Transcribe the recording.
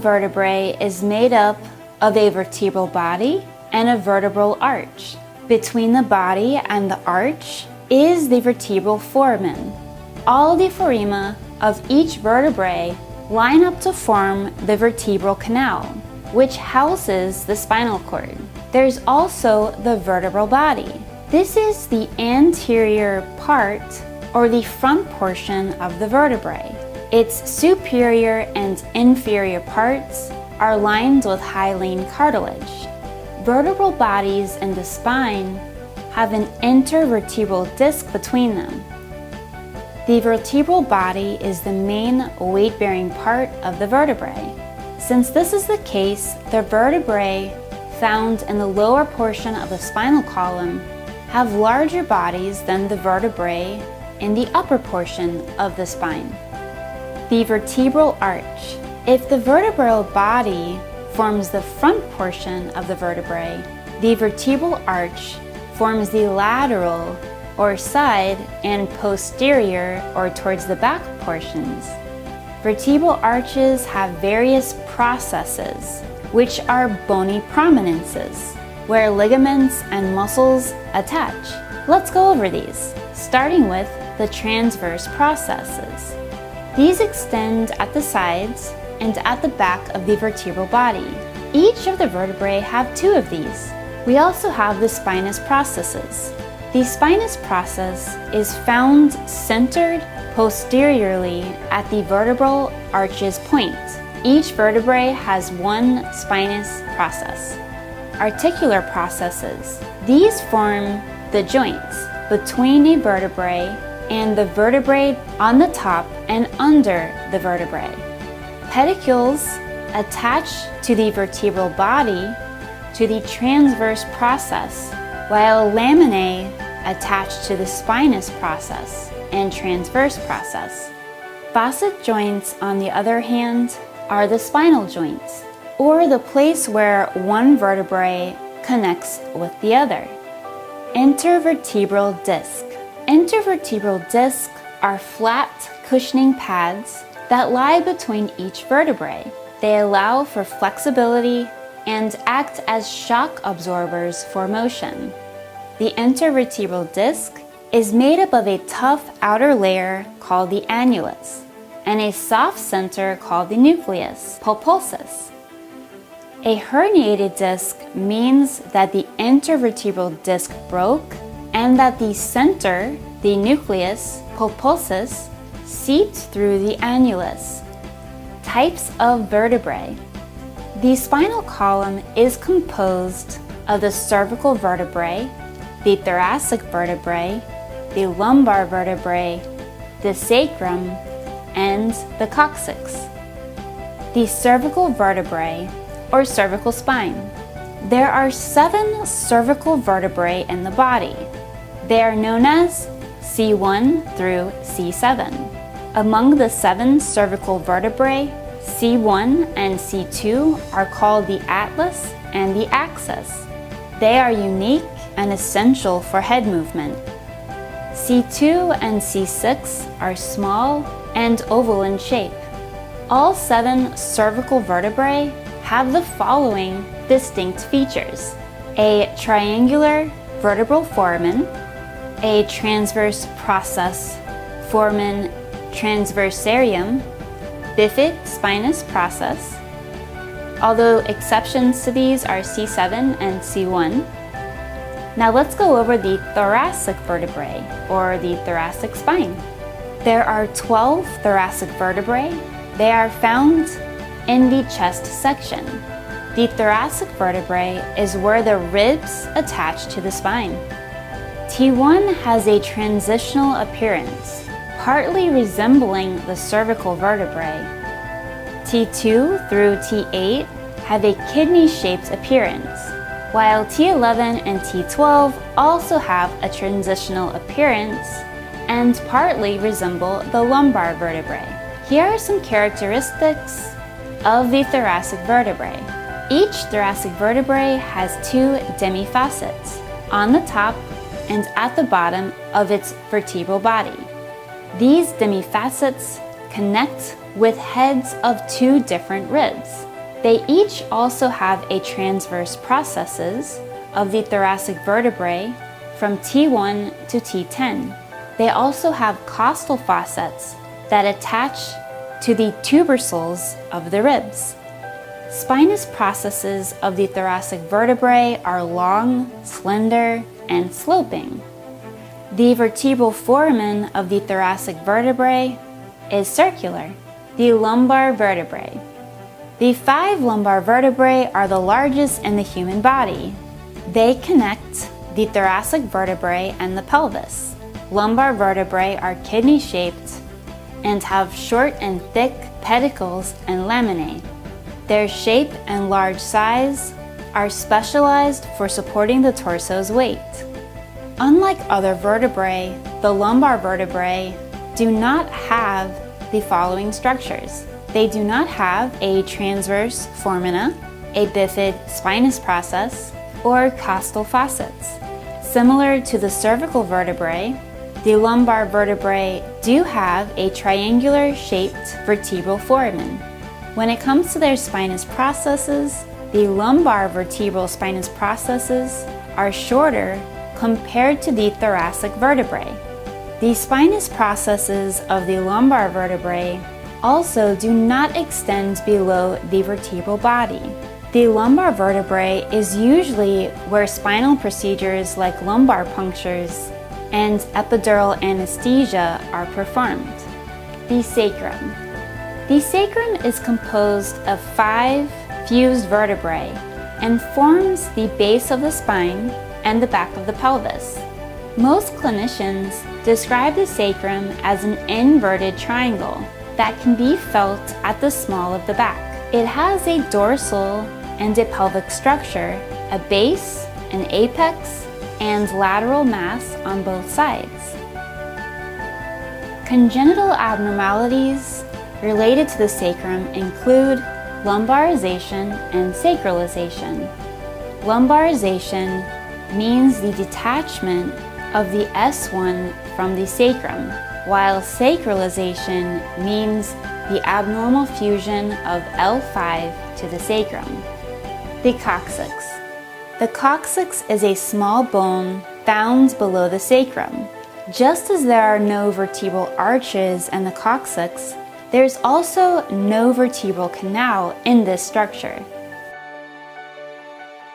Vertebrae is made up of a vertebral body and a vertebral arch. Between the body and the arch is the vertebral foramen. All the forema of each vertebrae line up to form the vertebral canal, which houses the spinal cord. There's also the vertebral body. This is the anterior part or the front portion of the vertebrae. Its superior and inferior parts are lined with hyaline cartilage. Vertebral bodies in the spine have an intervertebral disc between them. The vertebral body is the main weight-bearing part of the vertebrae. Since this is the case, the vertebrae found in the lower portion of the spinal column have larger bodies than the vertebrae in the upper portion of the spine. The vertebral arch. If the vertebral body forms the front portion of the vertebrae, the vertebral arch forms the lateral or side and posterior or towards the back portions. Vertebral arches have various processes, which are bony prominences, where ligaments and muscles attach. Let's go over these, starting with the transverse processes. These extend at the sides and at the back of the vertebral body. Each of the vertebrae have two of these. We also have the spinous processes. The spinous process is found centered posteriorly at the vertebral arch's point. Each vertebrae has one spinous process. Articular processes. These form the joints between a vertebrae and the vertebrae on the top and under the vertebrae. Pedicles attach to the vertebral body to the transverse process, while laminae attach to the spinous process and transverse process. Facet joints, on the other hand, are the spinal joints, or the place where one vertebrae connects with the other. Intervertebral disc. Intervertebral discs are flat cushioning pads that lie between each vertebrae. They allow for flexibility and act as shock absorbers for motion. The intervertebral disc is made up of a tough outer layer called the annulus and a soft center called the nucleus pulposus. A herniated disc means that the intervertebral disc broke and that the center, the nucleus pulposus, seeped through the annulus. Types of vertebrae. The spinal column is composed of the cervical vertebrae, the thoracic vertebrae, the lumbar vertebrae, the sacrum, and the coccyx. The cervical vertebrae, or cervical spine. There are 7 cervical vertebrae in the body. They are known as C1 through C7. Among the 7 cervical vertebrae, C1 and C2 are called the atlas and the axis. They are unique and essential for head movement. C2 and C6 are small and oval in shape. All 7 cervical vertebrae have the following distinct features: a triangular vertebral foramen, a transverse process foramen transversarium, bifid spinous process, although exceptions to these are C7 and C1. Now let's go over the thoracic vertebrae, or the thoracic spine. There are 12 thoracic vertebrae. They are found in the chest section. The thoracic vertebrae is where the ribs attach to the spine. T1 has a transitional appearance, partly resembling the cervical vertebrae. T2 through T8 have a kidney-shaped appearance, while T11 and T12 also have a transitional appearance and partly resemble the lumbar vertebrae. Here are some characteristics of the thoracic vertebrae. Each thoracic vertebrae has 2 demifacets on the top and at the bottom of its vertebral body. These demifacets connect with heads of 2 different ribs. They each also have a transverse processes of the thoracic vertebrae from T1 to T10. They also have costal facets that attach to the tubercles of the ribs. Spinous processes of the thoracic vertebrae are long, slender, and sloping. The vertebral foramen of the thoracic vertebrae is circular. The lumbar vertebrae. The 5 lumbar vertebrae are the largest in the human body. They connect the thoracic vertebrae and the pelvis. Lumbar vertebrae are kidney-shaped and have short and thick pedicles and laminae. Their shape and large size are specialized for supporting the torso's weight. Unlike other vertebrae, the lumbar vertebrae do not have the following structures. They do not have a transverse foramina, a bifid spinous process, or costal facets. Similar to the cervical vertebrae, the lumbar vertebrae do have a triangular-shaped vertebral foramen. When it comes to their spinous processes, the lumbar vertebral spinous processes are shorter compared to the thoracic vertebrae. The spinous processes of the lumbar vertebrae also do not extend below the vertebral body. The lumbar vertebrae is usually where spinal procedures like lumbar punctures and epidural anesthesia are performed. The sacrum. The sacrum is composed of 5 fused vertebrae and forms the base of the spine and the back of the pelvis. Most clinicians describe the sacrum as an inverted triangle that can be felt at the small of the back. It has a dorsal and a pelvic structure, a base, an apex, and lateral mass on both sides. Congenital abnormalities related to the sacrum include lumbarization and sacralization. Lumbarization means the detachment of the S1 from the sacrum, while sacralization means the abnormal fusion of L5 to the sacrum. The coccyx. The coccyx is a small bone found below the sacrum. Just as there are no vertebral arches in the coccyx, there's also no vertebral canal in this structure.